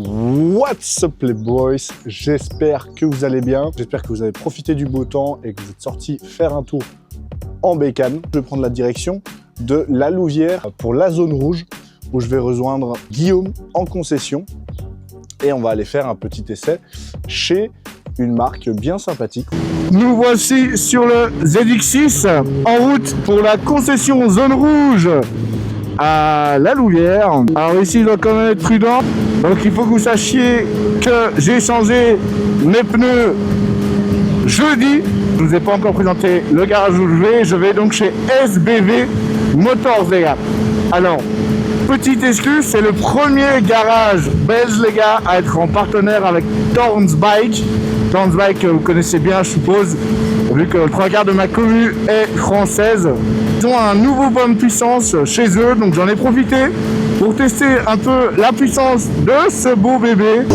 What's up les boys, j'espère que vous allez bien, j'espère que vous avez profité du beau temps et que vous êtes sortis faire un tour en bécane. Je vais prendre la direction de la Louvière pour la zone rouge où je vais rejoindre Guillaume en concession et on va aller faire un petit essai chez une marque bien sympathique. Nous voici sur le ZX6 en route pour la concession zone rouge à la Louvière. Alors ici, je dois quand même être prudent. Donc il faut que vous sachiez que j'ai changé mes pneus jeudi. Je ne vous ai pas encore présenté le garage où je vais. Je vais donc chez SBV Motors, les gars. Alors, petite excuse, c'est le premier garage belge, les gars, à être en partenaire avec Thorns Bike. Thorns Bike, vous connaissez bien, je suppose, vu que le 3/4 de ma commu est française. Ils ont un nouveau bonne puissance chez eux, donc j'en ai profité pour tester un peu la puissance de ce beau bébé.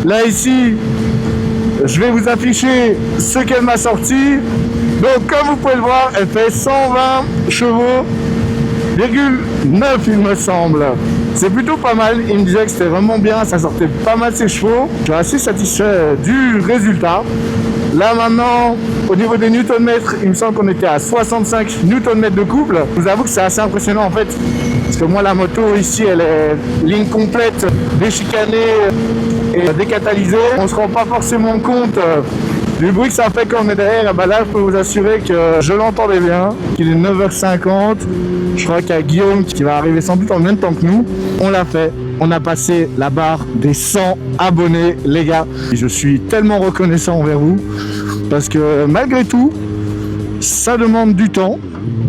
Là ici, je vais vous afficher ce qu'elle m'a sorti. Donc comme vous pouvez le voir, elle fait 120 chevaux, 9 il me semble. C'est plutôt pas mal, il me disait que c'était vraiment bien, ça sortait pas mal ses chevaux. Je suis assez satisfait du résultat. Là maintenant, au niveau des newton-mètres, il me semble qu'on était à 65 newton-mètres de couple. Je vous avoue que c'est assez impressionnant en fait, parce que moi la moto ici, elle est ligne complète, déchicanée et décatalysée. On se rend pas forcément compte du bruit que ça fait quand on est derrière. Bah là, je peux vous assurer que je l'entendais bien, qu'il est 9h50. Je crois qu'il y a Guillaume qui va arriver sans doute en même temps que nous. On l'a fait. On a passé la barre des 100 abonnés, les gars. Et je suis tellement reconnaissant envers vous parce que malgré tout, ça demande du temps.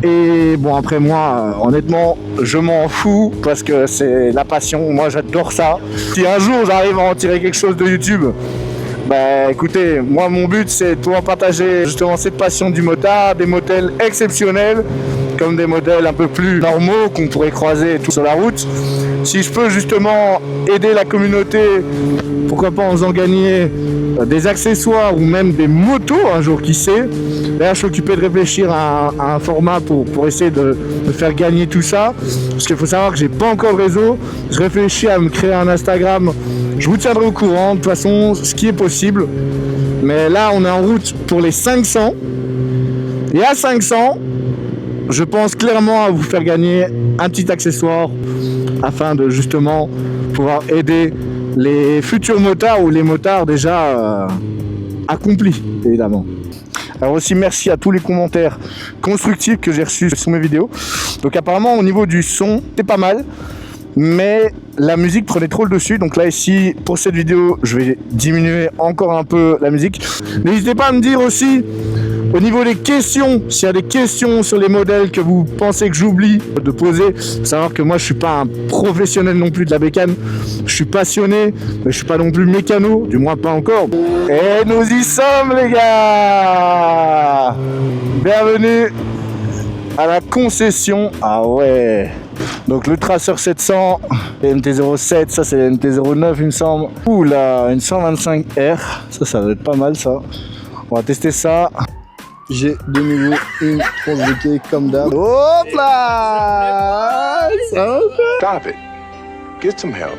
Et bon, après moi, honnêtement, je m'en fous parce que c'est la passion. Moi, j'adore ça. Si un jour j'arrive à en tirer quelque chose de YouTube, bah écoutez, moi mon but c'est de pouvoir partager justement cette passion du motard, des modèles exceptionnels, comme des modèles un peu plus normaux qu'on pourrait croiser tout sur la route. Si je peux justement aider la communauté, pourquoi pas en faisant gagner des accessoires ou même des motos un jour, qui sait. D'ailleurs je suis occupé de réfléchir à un format pour essayer de faire gagner tout ça, parce qu'il faut savoir que j'ai pas encore de réseau. Je réfléchis à me créer un Instagram. Je vous tiendrai au courant, de toute façon, ce qui est possible. Mais là, on est en route pour les 500. Et à 500, je pense clairement à vous faire gagner un petit accessoire afin de justement pouvoir aider les futurs motards ou les motards déjà accomplis, évidemment. Alors aussi, merci à tous les commentaires constructifs que j'ai reçus sur mes vidéos. Donc apparemment, au niveau du son, c'est pas mal. Mais la musique prenait trop le dessus, donc là ici pour cette vidéo je vais diminuer encore un peu la musique. N'hésitez pas à me dire aussi au niveau des questions, s'il y a des questions sur les modèles que vous pensez que j'oublie de poser. Il faut savoir que moi je suis pas un professionnel non plus de la bécane, je suis passionné mais je suis pas non plus mécano, du moins pas encore. Et nous y sommes les gars, bienvenue à la concession. Ah ouais, donc le Tracer 700, les MT-07, ça c'est les MT-09 il me semble. Ouh là, une 125R, ça va être pas mal ça. On va tester ça. J'ai de nouveau une tronche de quai comme d'hab. Hop là, Stop it. Get some help.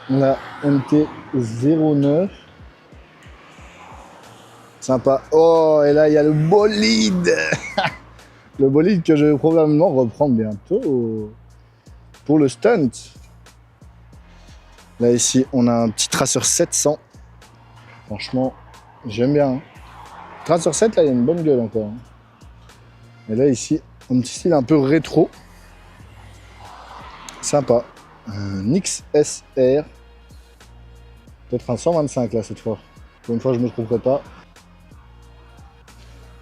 La MT-09. Sympa. Oh, et là il y a le bolide. Le bolide que je vais probablement reprendre bientôt pour le stunt. Là ici on a un petit Tracer 700. Franchement j'aime bien. Hein. Tracer 7 là il y a une bonne gueule encore. Hein. Et là ici un petit style un peu rétro. Sympa. Un XSR. Peut-être un 125 là cette fois. Pour une fois je me tromperai pas.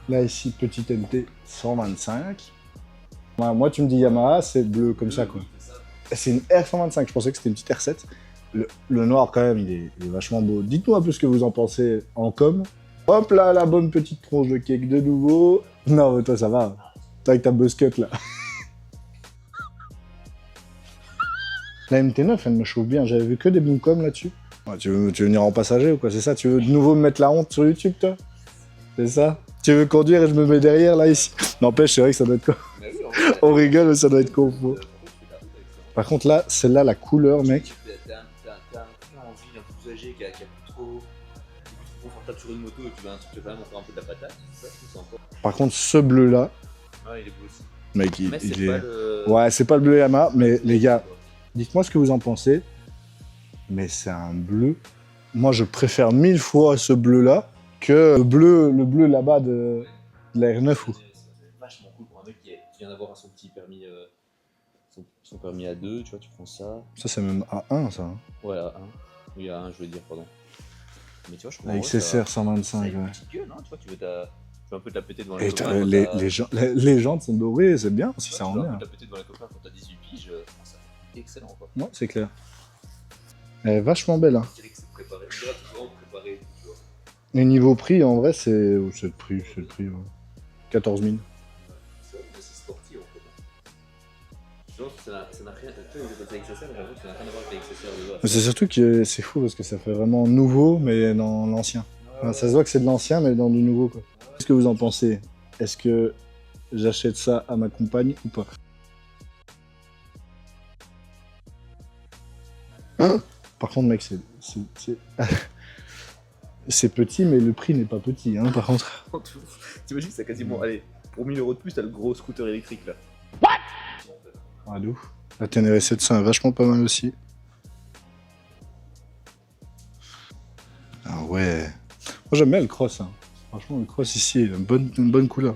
Là ici petit MT 125. Moi tu me dis Yamaha, c'est bleu comme ça quoi. C'est une R125, je pensais que c'était une petite R7. Le noir quand même il est vachement beau. Dites-moi un peu ce que vous en pensez en com. Hop là, la bonne petite tronche de cake de nouveau. Non mais toi ça va. Toi avec ta buzzcut là. La MT9 elle me chauffe bien, j'avais vu que des bons coms là-dessus. Ouais, tu veux venir en passager ou quoi? C'est ça? Tu veux de nouveau me mettre la honte sur YouTube, toi? C'est ça? Tu veux conduire et je me mets derrière, là, ici? N'empêche, c'est vrai que ça doit être con. On rigole, mais ça doit être confort. Par contre, là, celle-là, la couleur, mec. T'as un envie un peu usagé qui a plus trop confortable sur une moto et tu veux un truc qui va quand même encore un peu de la patate. Ça, je trouve ça encore. Par contre, ce bleu-là, Ouais, il est beau aussi. mec, Mais c'est il pas est... le. Ouais, c'est pas le bleu Yamaha, mais les gars, dites-moi ce que vous en pensez. Mais c'est un bleu. Moi, je préfère 1000 fois ce bleu-là que le bleu là-bas de la R9. Ou... C'est vachement cool pour un mec qui vient d'avoir son petit permis, son permis A2, tu vois, tu prends ça. Ça, c'est même A1, ça. Hein. Ouais, A1. Oui, A1, je veux dire, pardon. Mais tu vois, je trouve. La XSR 125, ouais. Une petite gueule, hein, tu vois, tu veux un peu te la péter devant Et les copains. les jantes sont dorées, c'est bien si ça Tu en veux est. un Hein. peu te la péter devant les copains quand t'as 18 piges, ça fait excellent, quoi. Non, c'est clair. Elle est vachement belle. Hein. Je dirais que c'est préparé. Je dirais que c'est vraiment préparé, tu vois. Et niveau prix, en vrai, c'est oh, c'est le prix. Ouais. 14 000. C'est vrai que c'est sportif, en fait. Je pense que ça n'a rien. Tu vois, avec XSR, j'ai l'impression que ça n'a rien à voir avec XSR de base. Mais c'est surtout que c'est fou parce que ça fait vraiment nouveau, mais dans l'ancien. Enfin, ça se voit que c'est de l'ancien, mais dans du nouveau, quoi. Qu'est-ce que vous en pensez? Est-ce que j'achète ça à ma compagne ou pas? Hein? Par contre, mec, c'est petit, mais le prix n'est pas petit, hein, par contre. T'imagines, c'est quasiment. Allez, pour 1000 € de plus, t'as le gros scooter électrique là. Ah, d'où? La Ténéré 700 est vachement pas mal aussi. Ah ouais. Moi, j'aime bien le cross. Hein. Franchement, le cross ici, il a une bonne couleur.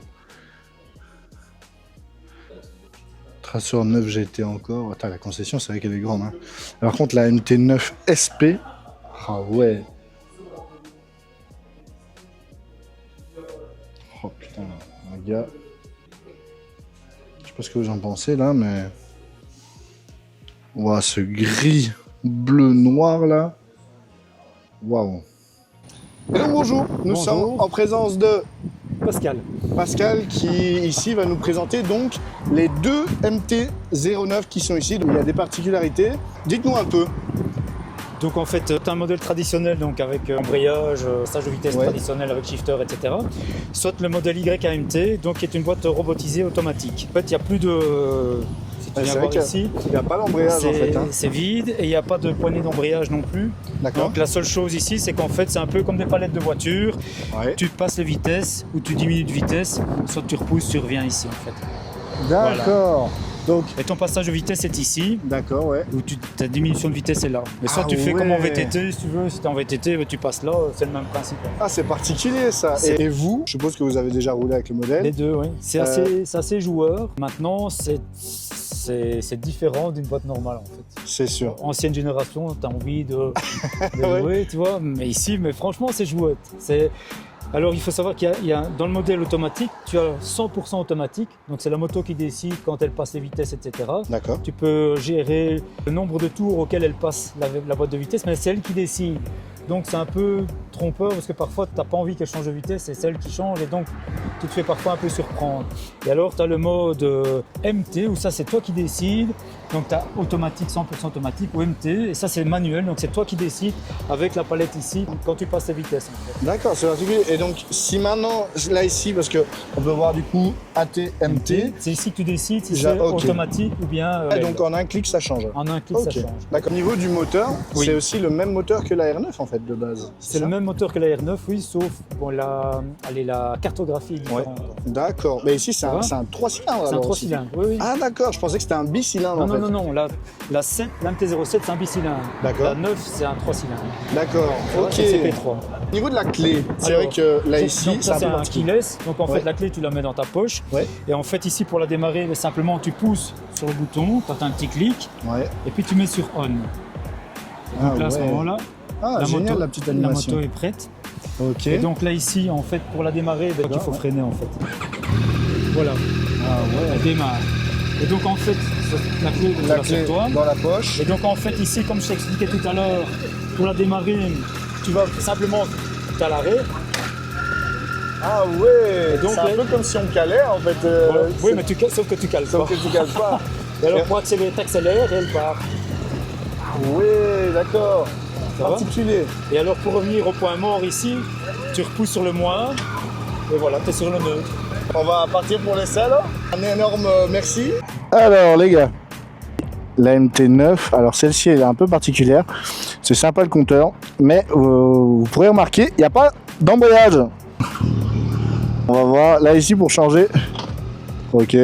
Tracer 9 GT encore. Attends, la concession, c'est vrai qu'elle est grande. Hein. Par contre, la MT9 SP. Ah ouais. Oh putain, les gars. Je sais pas ce que vous en pensez là, mais. Waouh, ce gris bleu noir là. Waouh. Hello, bonjour. Nous sommes en présence de Pascal qui ici va nous présenter donc les deux MT-09 qui sont ici. Donc il y a des particularités. Dites-nous un peu. Donc en fait, tu as un modèle traditionnel donc avec embrayage, stage de vitesse traditionnel avec shifter, etc. Soit le modèle YAMT, donc qui est une boîte robotisée automatique. En fait, il n'y a plus de... Si tu viens voir ici, il n'y a pas d'embrayage en fait. Hein. C'est vide et il n'y a pas de poignée d'embrayage non plus. D'accord. Donc la seule chose ici, c'est qu'en fait, c'est un peu comme des palettes de voiture. Ouais. Tu passes les vitesses ou tu diminues de vitesse, soit tu repousses, tu reviens ici en fait. D'accord. Voilà. Donc, et ton passage de vitesse est ici. D'accord, ouais. Où ta diminution de vitesse est là. Mais soit tu fais comme en VTT, si tu veux. Si tu es en VTT, tu passes là, c'est le même principe. Ah, c'est particulier ça. Et vous, je suppose que vous avez déjà roulé avec le modèle. Les deux, oui. C'est assez joueur. Maintenant, c'est différent d'une boîte normale en fait. C'est sûr. Ancienne génération, tu as envie de jouer, tu vois. Mais ici, franchement, c'est jouette. Alors il faut savoir qu'il y a dans le modèle automatique, tu as 100% automatique, donc c'est la moto qui décide quand elle passe les vitesses, etc. D'accord. Tu peux gérer le nombre de tours auxquels elle passe la boîte de vitesse, mais c'est elle qui décide. Donc c'est un peu trompeur parce que parfois tu n'as pas envie qu'elle change de vitesse, c'est celle qui change et donc tu te fais parfois un peu surprendre. Et alors tu as le mode MT où ça c'est toi qui décides, donc tu as automatique, 100% automatique ou MT et ça c'est manuel, donc c'est toi qui décides avec la palette ici quand tu passes les vitesses. En fait. D'accord, c'est particulier. Et donc si maintenant, là ici, parce qu'on peut voir du coup AT, MT. C'est ici que tu décides si c'est automatique ou bien... donc en un clic ça change. En un clic ça change. D'accord. Au niveau du moteur, c'est aussi le même moteur que la R9 en fait de base. C'est le même moteur que la R9, oui, sauf bon, la cartographie est différente. Ouais. D'accord, mais ici c'est un 3 cylindres. C'est un 3 cylindres, oui. Ah d'accord, je pensais que c'était un bicylindre non, en fait. Non, la MT-07 c'est un bicylindre. D'accord. La 9 c'est un 3 cylindres. D'accord, ok. C'est CP3. Au niveau de la clé, c'est vrai que là ici, c'est un keyless, donc en fait la clé tu la mets dans ta poche. Ouais. Et en fait ici pour la démarrer, simplement tu pousses sur le bouton, tu as un petit clic, et puis tu mets sur on. Donc là à ce moment-là, la petite animation. La moto est prête. Ok. Et donc là ici en fait pour la démarrer, il faut freiner en fait. Voilà. Elle démarre. Et donc en fait la clé sur toi. Dans la poche. Et donc en fait ici comme je t'expliquais tout à l'heure, pour la démarrer, tu vas simplement à l'arrêt. Ah ouais. Donc c'est un peu comme si on calait en fait. Oui mais sauf que tu cales pas. Sauf que tu cales pas. Et alors pour accélérer, t'accélères et elle part. Oui, d'accord. Ça va? particulier. Et alors pour revenir au point mort ici, tu repousses sur le moins 1 et voilà, tu es sur le neutre. On va partir pour l'essai là. Un énorme merci. Alors les gars, la MT9, alors celle-ci elle est un peu particulière. C'est sympa le compteur, mais vous pourrez remarquer, il n'y a pas d'embrayage. On va voir, là ici pour changer. Ok.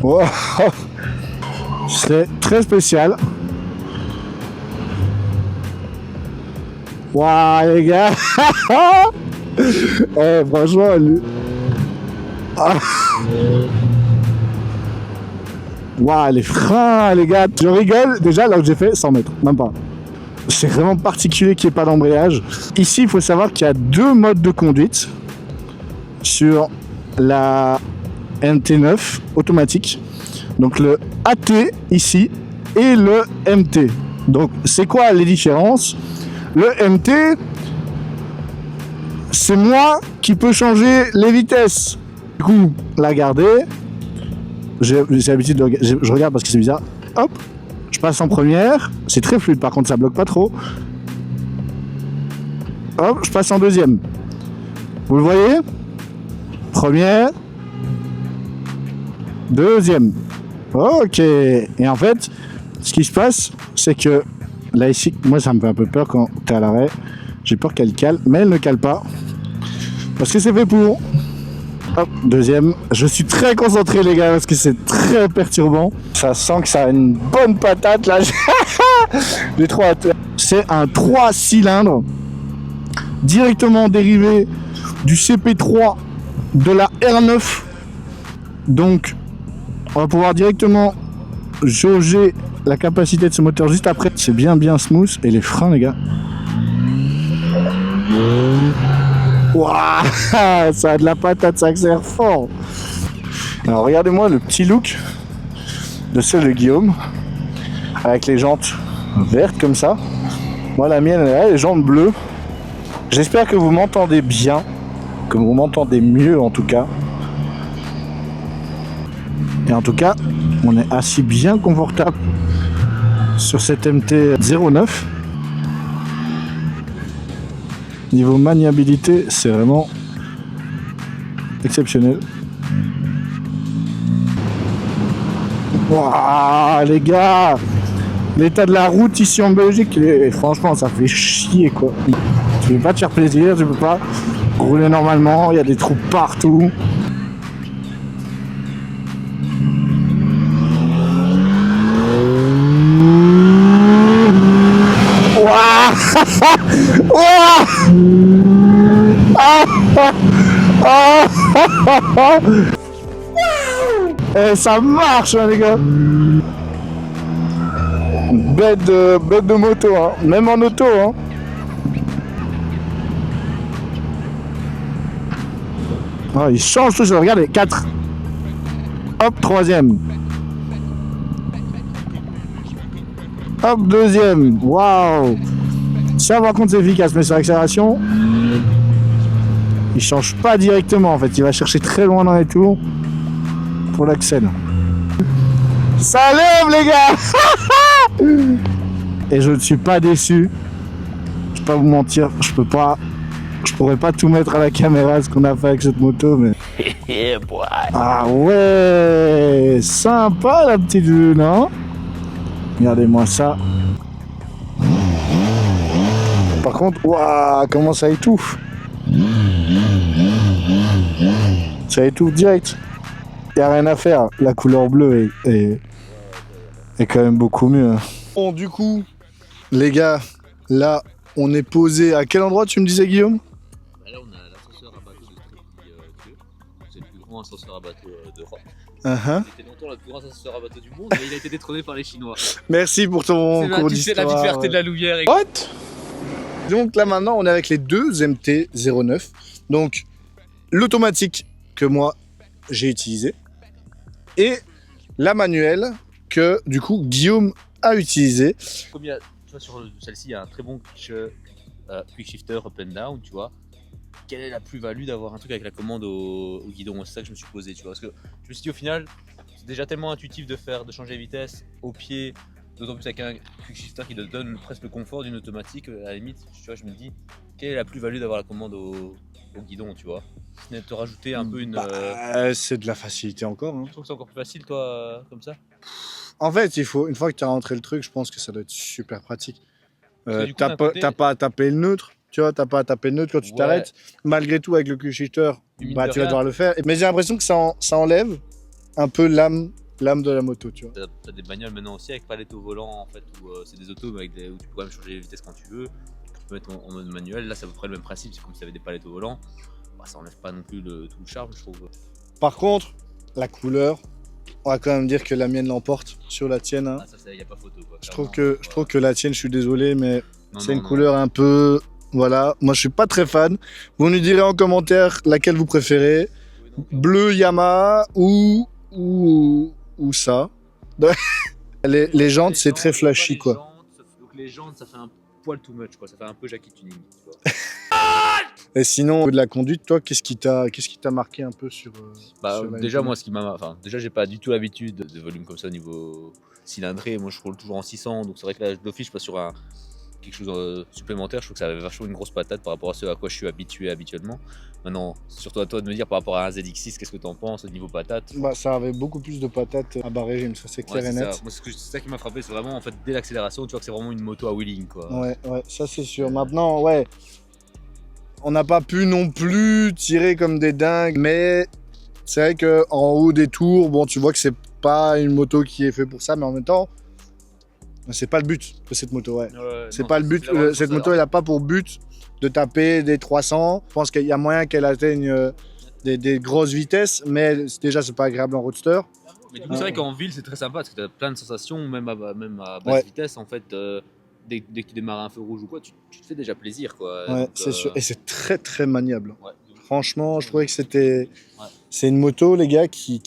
Wow. C'est très spécial. Waouh les gars. Eh, franchement, ah. Waouh, les freins, les gars. Je rigole déjà là où j'ai fait 100 mètres, même pas. C'est vraiment particulier qu'il n'y ait pas d'embrayage. Ici, il faut savoir qu'il y a 2 modes de conduite sur la MT9 automatique. Donc le AT ici et le MT. Donc c'est quoi les différences? Le MT, c'est moi qui peux changer les vitesses. Du coup, la garder. J'ai l'habitude de je regarde parce que c'est bizarre. Hop, je passe en première. C'est très fluide, par contre ça bloque pas trop. Hop, je passe en deuxième. Vous le voyez? Première. Deuxième. Ok. Et en fait, ce qui se passe, c'est que là ici, moi ça me fait un peu peur quand t'es à l'arrêt. J'ai peur qu'elle cale, mais elle ne cale pas. Parce que c'est fait pour. Hop, deuxième. Je suis très concentré les gars parce que c'est très perturbant. Ça sent que ça a une bonne patate là. J'ai trop hâte. C'est un 3 cylindres directement dérivé du CP3 de la R9. Donc on va pouvoir directement jauger la capacité de ce moteur juste après. C'est bien smooth. Et les freins les gars. Waouh, ça a de la patate, ça accélère fort. Alors regardez-moi le petit look de celle de Guillaume avec les jantes vertes comme ça. Moi la mienne elle a les jantes bleues. J'espère que vous m'entendez bien, que vous m'entendez mieux en tout cas. Et en tout cas, on est assis bien confortable sur cette MT-09. Niveau maniabilité, c'est vraiment exceptionnel. Waouh, les gars, l'état de la route ici en Belgique, franchement, ça fait chier quoi. Tu peux pas te faire plaisir, tu peux pas rouler normalement, il y a des trous partout. Et ça marche hein, les gars. Bête de moto hein. Même en auto hein. Oh, il change tout ça, regardez, 4. Hop, troisième. Hop, deuxième. Waouh. Ça par contre c'est efficace, mais sur l'accélération, il change pas directement en fait, il va chercher très loin dans les tours pour l'accel. Ça lève les gars. Et je ne suis pas déçu. Je vais pas vous mentir, je pourrais pas tout mettre à la caméra ce qu'on a fait avec cette moto, mais. Ah ouais, sympa la petite vue, non? Regardez-moi ça. Par contre, waouh, comment ça étouffe. Ça étouffe direct. Il n'y a rien à faire. La couleur bleue est quand même beaucoup mieux. Bon, du coup, les gars, là, on est posé à quel endroit tu me disais, Guillaume? Là, on a l'ascenseur à bateau de Trépi. C'est le plus grand ascenseur à bateau d'Europe. C'était longtemps le plus grand ascenseur à bateau du monde, mais il a été détrôné par les Chinois. Merci pour ton cours d'histoire. C'est la petite fierté de la Louvière. What? Donc là maintenant on est avec les deux MT-09. Donc l'automatique que moi j'ai utilisé et la manuelle que du coup Guillaume a utilisé. Comme il y a, tu vois, sur celle-ci il y a un très bon quick shifter up and down, tu vois. Quelle est la plus-value d'avoir un truc avec la commande au guidon? C'est ça que je me suis posé, tu vois. Parce que je me suis dit au final, c'est déjà tellement intuitif de changer de vitesse au pied, d'autant plus avec un quick shifter qui te donne presque le confort d'une automatique, à la limite, tu vois, je me dis, quelle est la plus-value d'avoir la commande au guidon, tu vois? Si ce n'est de te rajouter un peu une. C'est de la facilité encore. Hein. Tu trouves que c'est encore plus facile, toi, comme ça? En fait, une fois que tu as rentré le truc, je pense que ça doit être super pratique. Parce que du coup, T'as d'un pas, côté- t'as pas à taper le neutre, tu vois, t'as pas à taper le neutre quand tu Ouais. t'arrêtes. Malgré tout, avec le quick shifter, Mine bah, de tu vas rien. devoir le faire. Mais j'ai l'impression que ça enlève un peu l'âme de la moto, tu vois. T'as des bagnoles maintenant aussi avec palette au volant, en fait, où c'est des autos mais où tu peux quand même changer les vitesses quand tu veux. Tu peux mettre en mode manuel. Là, c'est à peu près le même principe, c'est comme si tu avais des palettes au volant. Bah, ça enlève pas non plus tout le charme, je trouve. Par contre, la couleur, on va quand même dire que la mienne l'emporte sur la tienne. Hein. Ah, ça, y a pas photo, quoi. Je trouve clairement. que la tienne, je suis désolé, mais Non, c'est non, une non. couleur un peu. Voilà, moi je suis pas très fan. Vous nous direz en commentaire laquelle vous préférez. Oui, donc, Bleu Yamaha ou ça. les jantes, c'est très flashy quoi. Donc les jantes, ça fait un poil too much, quoi. Ça fait un peu Jackie Tuning, tu vois. Et sinon, de la conduite, toi, qu'est-ce qui t'a marqué un peu sur. Bah, sur la déjà, MT9? moi, enfin, déjà, j'ai pas du tout l'habitude de volume comme ça au niveau cylindré. Moi, je roule toujours en 600, donc c'est vrai que là, d'office, je passe sur quelque chose de supplémentaire. Je trouve que ça avait vachement une grosse patate par rapport à ce à quoi je suis habitué habituellement. Maintenant, c'est surtout à toi de me dire par rapport à un ZX6, qu'est-ce que tu en penses au niveau patate. Bah, ça avait beaucoup plus de patates à bas régime, ça c'est clair Ouais, et c'est net. ça. Moi, c'est ça qui m'a frappé, c'est vraiment en fait dès l'accélération, tu vois que c'est vraiment une moto à wheeling, quoi. Ouais, ça c'est sûr. Maintenant, ouais, on n'a pas pu non plus tirer comme des dingues, mais c'est vrai qu'en haut des tours, bon, tu vois que c'est pas une moto qui est faite pour ça, mais en même temps, c'est pas le but de cette moto, ouais. C'est Non, pas le but. vraiment Cette ça. moto, elle a pas pour but de taper des 300. Je pense qu'il y a moyen qu'elle atteigne des grosses vitesses, mais déjà, c'est pas agréable en roadster. Mais du coup, c'est vrai qu'en ville, c'est très sympa parce que tu as plein de sensations, même à basse Ouais. vitesse, en fait. Dès que tu démarres un feu rouge ou quoi, tu te fais déjà plaisir, quoi. Ouais, Donc, c'est sûr. Et c'est très, très maniable. ouais. Franchement, je trouvais que c'était. Ouais. C'est une moto, les gars, qui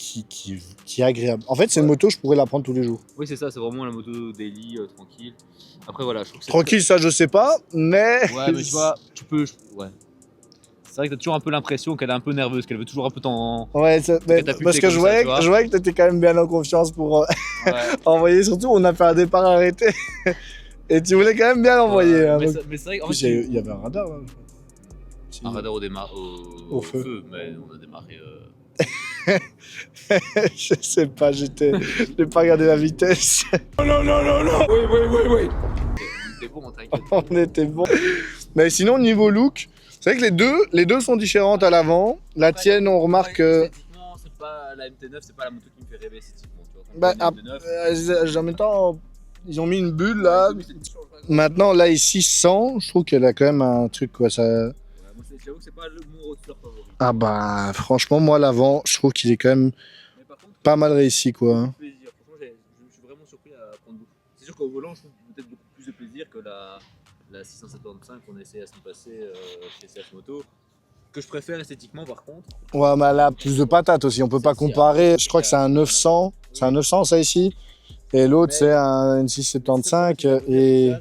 est agréable. En fait, c'est une moto, je pourrais la prendre tous les jours. Oui, c'est ça, c'est vraiment la moto daily, tranquille. Après, voilà, je trouve que c'est Tranquille, ça, je sais pas, mais. Ouais, mais tu vois, tu peux. Ouais. C'est vrai que t'as toujours un peu l'impression qu'elle est un peu nerveuse, qu'elle veut toujours un peu t'en. Ouais, mais t'as pu parce que comme ça, tu vois. je voyais que t'étais quand même bien en confiance pour Ouais. envoyer. Surtout, on a fait un départ arrêté. Et tu voulais quand même bien l'envoyer. Hein, mais, donc. mais c'est vrai qu'en En plus, fait, il y avait un radar. Hein. un radar Au au feu. feu, mais on a démarré. Je sais pas, j'ai pas regardé la vitesse. C'était bon, t'inquiète. On était bon. Mais sinon, niveau look, c'est vrai que les deux sont différentes à l'avant. La tienne, on remarque. Esthétiquement, c'est pas la MT9, c'est pas la moto qui me fait rêver esthétiquement. Tu vois, quand Bah, tu prends une MT9, en même temps, ils ont mis une bulle là. mais c'est toujours pas grave. Maintenant, là, ici, 100, je trouve qu'elle a quand même un truc, quoi. Ça. Ouais, moi, j'avoue que c'est pas mon roadster favori. Ah bah, franchement, moi, l'avant, je trouve qu'il est quand même Mais par contre, pas mal réussi, quoi. hein. plaisir. Franchement, je suis vraiment surpris à prendre beaucoup. C'est sûr qu'au volant, je trouve peut-être beaucoup plus de plaisir que la 675 qu'on essaie à se passer chez CH Moto. Que je préfère esthétiquement, par contre. Ouais, mais elle a plus de patates aussi, on peut pas Celle-ci, comparer. Je crois que c'est un 900. C'est un 900, ça, ici. Et l'autre, Mais- c'est une 675. Et.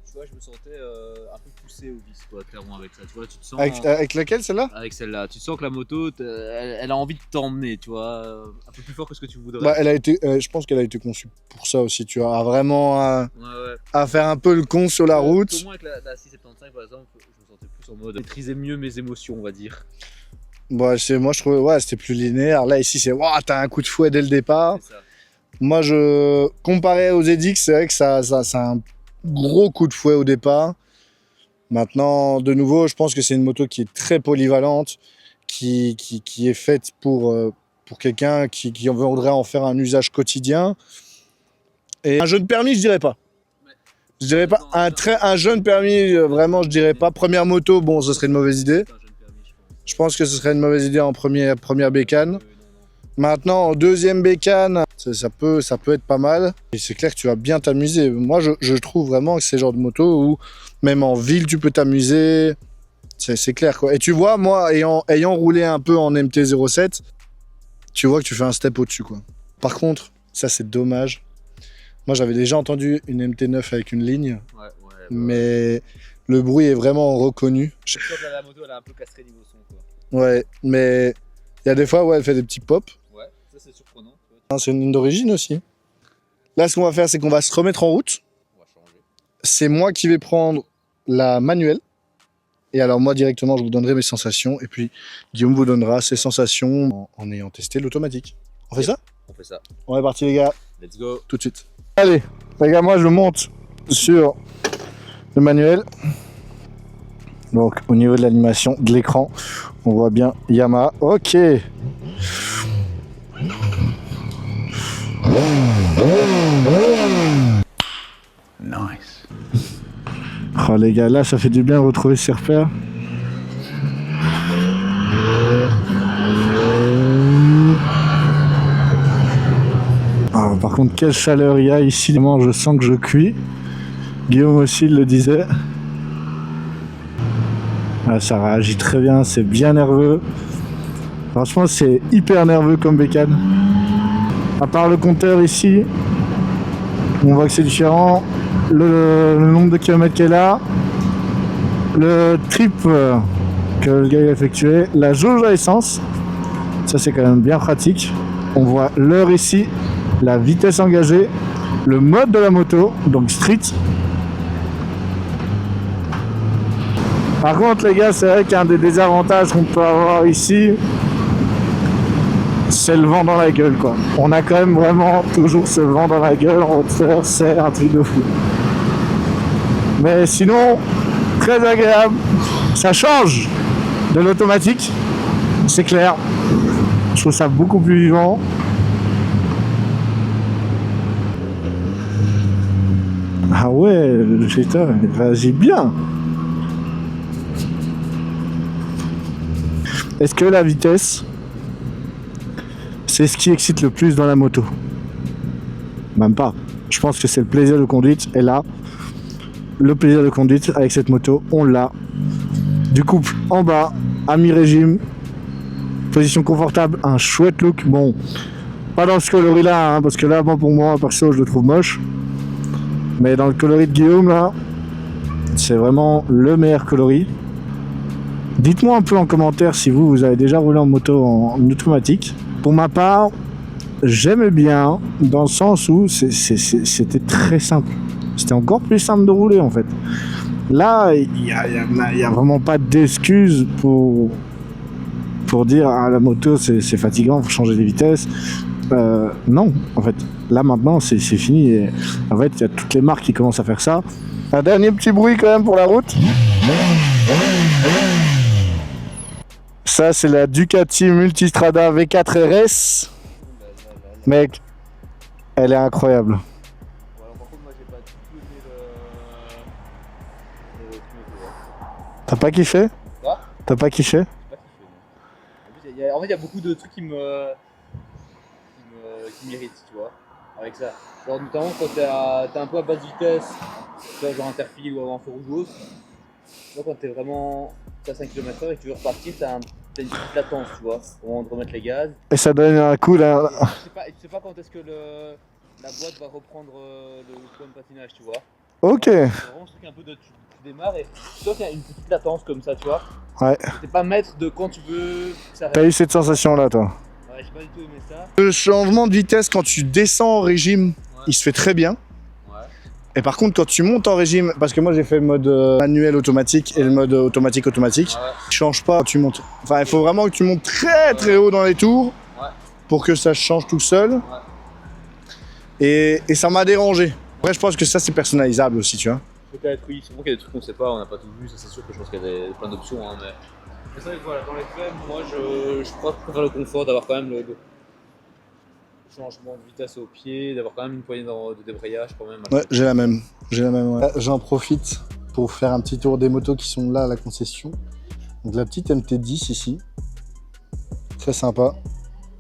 Tu vois, je me sentais un peu poussé au vice, quoi, clairement, avec ça. Tu vois, tu te sens. Avec laquelle, celle-là? Avec celle-là, tu sens que la moto, elle a envie de t'emmener, tu vois, un peu plus fort que ce que tu voudrais. Bah, je pense qu'elle a été conçue pour ça aussi, tu vois, Ouais. à faire un peu le con sur la route. Au moins avec la 675 par exemple, je me sentais plus en mode maîtriser mieux mes émotions, on va dire. Moi, je trouvais, ouais, c'était plus linéaire. Là, ici, c'est, waouh, t'as un coup de fouet dès le départ. C'est ça. Moi, comparé aux ZX, c'est vrai que ça a un gros coup de fouet au départ. Maintenant, de nouveau, je pense que c'est une moto qui est très polyvalente, qui est faite pour quelqu'un qui voudrait en faire un usage quotidien. Et un jeune permis, je dirais pas. Je dirais pas. Un jeune permis, vraiment, je dirais pas. Première moto, bon, ce serait une mauvaise idée. C'est un jeune permis, je pense. Je pense que ce serait une mauvaise idée en première bécane. Non. Maintenant, en deuxième bécane, ça peut être pas mal. Et c'est clair que tu vas bien t'amuser. Moi, je trouve vraiment que c'est le genre de moto où, même en ville, tu peux t'amuser. C'est clair, quoi. Et tu vois, moi, ayant roulé un peu en MT-07, tu vois que tu fais un step au-dessus, quoi. Par contre, ça, c'est dommage. Moi, j'avais déjà entendu une MT9 avec une ligne, Ouais. mais le bruit est vraiment reconnu. Je sens que la moto, elle a un peu castré niveau son, quoi. Ouais, mais il y a des fois où elle fait des petits pops. Ouais, ça c'est surprenant. Tu vois. C'est une ligne d'origine aussi. Là, ce qu'on va faire, c'est qu'on va se remettre en route. On va changer. C'est moi qui vais prendre la manuelle. Et alors moi directement, je vous donnerai mes sensations. Et puis Guillaume vous donnera ses sensations en ayant testé l'automatique. On fait ça? On fait ça. On est parti les gars, Let's go. tout de suite. Allez, les gars, moi je monte sur le manuel. Donc au niveau de l'animation de l'écran, on voit bien Yamaha. Ok. Nice. Oh les gars, là ça fait du bien de retrouver ces repères. Ah, par contre, quelle chaleur il y a ici. Je sens que je cuis. Guillaume aussi le disait. Ah, ça réagit très bien, c'est bien nerveux. Franchement, c'est hyper nerveux comme bécane. À part le compteur ici, on voit que c'est différent. Le nombre de kilomètres qu'il y a là, le trip que le gars a effectué, la jauge à essence, ça c'est quand même bien pratique. On voit l'heure ici, la vitesse engagée, le mode de la moto, donc street. Par contre les gars, c'est vrai qu'un des désavantages qu'on peut avoir ici, c'est le vent dans la gueule quoi. On a quand même vraiment toujours ce vent dans la gueule en hauteur, c'est un truc de fou. Mais sinon, très agréable. Ça change de l'automatique, c'est clair. Je trouve ça beaucoup plus vivant. Ah ouais, putain, il réagit bien. Est-ce que la vitesse, c'est ce qui excite le plus dans la moto? Même pas. Je pense que c'est le plaisir de conduite. Et là, le plaisir de conduite avec cette moto, on l'a. Du couple en bas, à mi-régime, position confortable, un chouette look. Bon, pas dans ce coloris là, hein, parce que là, bon, pour moi, perso, je le trouve moche. Mais dans le coloris de Guillaume là, c'est vraiment le meilleur coloris. Dites-moi un peu en commentaire si vous avez déjà roulé en moto en automatique. Pour ma part, j'aimais bien dans le sens où c'était très simple. C'était encore plus simple de rouler en fait. Là, il y a vraiment pas d'excuse pour dire ah, la moto c'est fatigant, faut changer les vitesses. Non, en fait, là maintenant c'est fini. Et, en fait, il y a toutes les marques qui commencent à faire ça. Un dernier petit bruit quand même pour la route. Ça, c'est la Ducati Multistrada V4 RS. Mec, elle est incroyable. Bon, alors, par contre, moi j'ai pas du tout aimé le rythme. T'as pas kiffé? Quoi? T'as pas kiffé? J'ai pas kiffé, non. En fait, il y a beaucoup de trucs qui m'irritent, tu vois, avec ça. Genre, notamment quand t'es un peu à basse vitesse, tu vois, genre interfile ou avant feu rouge ou autre. Tu vois, quand t'es vraiment à 5 km/h et que tu veux repartir, t'as une petite latence, tu vois, au moment de remettre les gaz. Et ça donne un coup là. Tu sais pas quand est-ce que la boîte va reprendre le point de patinage, tu vois. Ok. C'est vraiment ce truc un peu de tu démarres et tu vois qu'il y a une petite latence comme ça, tu vois. Ouais. T'es pas maître de quand tu veux que ça T'as reste. eu cette sensation là, toi? Ouais, j'ai pas du tout aimé ça. Le changement de vitesse quand tu descends en régime, Ouais. il se fait très bien. Ouais. Et par contre, quand tu montes en régime, parce que moi j'ai fait le mode manuel automatique et le mode automatique, Ouais. change pas quand tu montes. Enfin, il faut vraiment que tu montes très très haut dans les tours Ouais. pour que ça change tout seul. Et ça m'a dérangé. Après, je pense que ça c'est personnalisable aussi, tu vois. Peut-être oui, c'est bon qu'il y a des trucs qu'on sait pas, on n'a pas tout vu, ça c'est sûr que je pense qu'il y a plein d'options. Hein, mais c'est vrai que voilà, dans les faits, moi je préfère le confort d'avoir quand même le changement de vitesse au pied, d'avoir quand même une poignée de débrayage quand même. Ouais, j'ai la même. Ouais. J'en profite pour faire un petit tour des motos qui sont là à la concession. Donc la petite MT10 ici. Très sympa.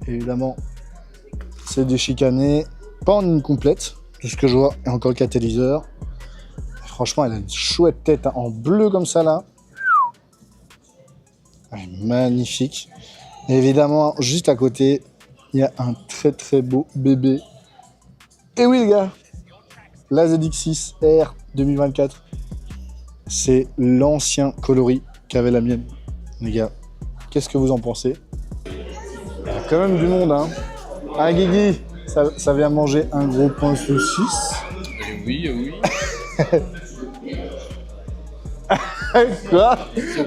Évidemment, c'est déchicané. Pas en une complète, tout ce que je vois. Et encore le catalyseur. Et franchement, elle a une chouette tête hein, en bleu comme ça là. Elle est magnifique. Et évidemment, juste à côté, il y a un très très beau bébé. Et oui les gars, la ZX6 R 2024, c'est l'ancien coloris qu'avait la mienne. Les gars, qu'est-ce que vous en pensez? Il y a quand même du monde, hein. Hein, Guigui? Ça vient manger un gros pain saucisse. Oui. Quoi?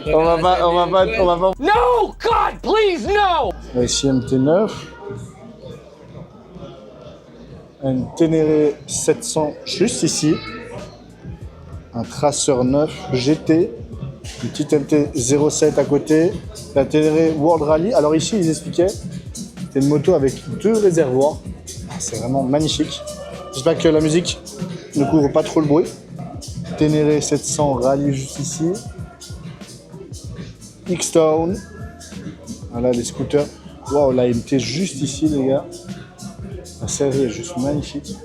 On va pas. No, God, please, no! Ici MT9. Un Ténéré 700 juste ici. Un Tracer 9 GT. Une petite MT-07 à côté. La Ténéré World Rally. Alors ici, ils expliquaient, c'est une moto avec 2 réservoirs. C'est vraiment magnifique. J'espère que la musique ne couvre pas trop le bruit. Ténéré 700 Rally juste ici. X-Town. Voilà les scooters. Waouh, la MT juste ici, les gars. La série est juste magnifique.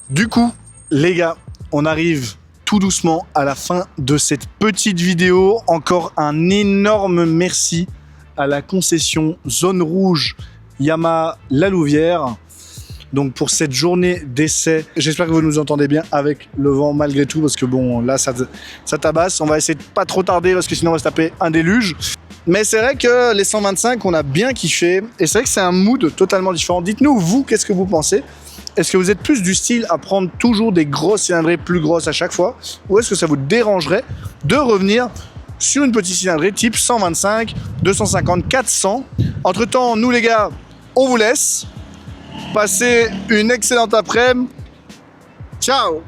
Du coup, les gars, on arrive tout doucement à la fin de cette petite vidéo. Encore un énorme merci à la concession Zone Rouge Yamaha La Louvière. Donc pour cette journée d'essai, j'espère que vous nous entendez bien avec le vent malgré tout, parce que bon, là ça tabasse. On va essayer de pas trop tarder parce que sinon on va se taper un déluge. Mais c'est vrai que les 125, on a bien kiffé. Et c'est vrai que c'est un mood totalement différent. Dites-nous, vous, qu'est-ce que vous pensez? Est-ce que vous êtes plus du style à prendre toujours des grosses cylindrées plus grosses à chaque fois? Ou est-ce que ça vous dérangerait de revenir sur une petite cylindrée type 125, 250, 400? Entre-temps, nous les gars, on vous laisse. Passez une excellente après-midi. Ciao!